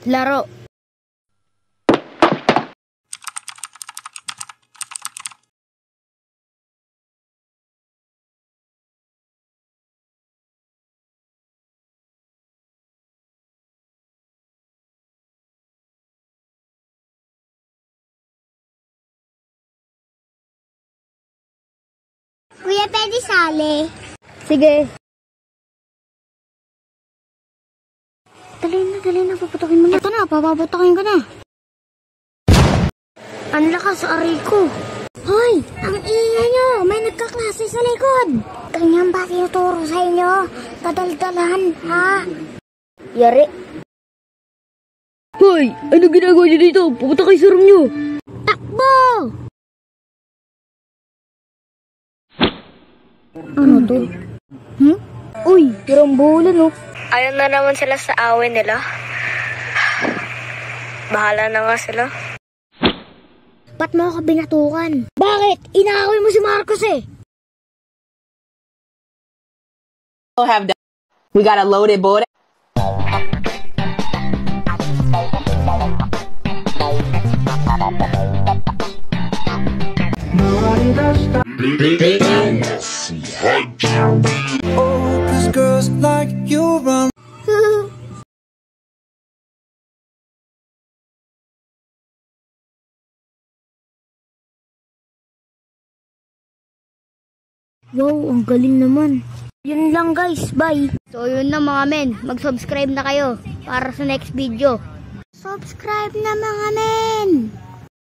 Laro. Kuya, pwede sali? Sige. Dali na, paputokin mo na. Ito na, papaputokin ko na. Ang lakas, aray ko. Hoy, ang ingay nyo, may nagkaklase sa likod. Ganyan ba tinuturo sa inyo? Dadaldalan, ha? Yari. Hoy, ano ginagawa niyo dito? Pupunta kayo sa room niyo. Takbo! Ano to? Uy, tirambulan oh. Ayaw na naman sila sa away nila. Bahala na nga sila. Ba't mo ako binatukan? Bakit? Inaaway mo si Marcos eh. We got a loaded board. Oh, 'cause girls like you run. Wow, ang galing naman. Yun lang guys, bye. So yun na mga men, mag-subscribe na kayo para sa next video. Subscribe na mga men!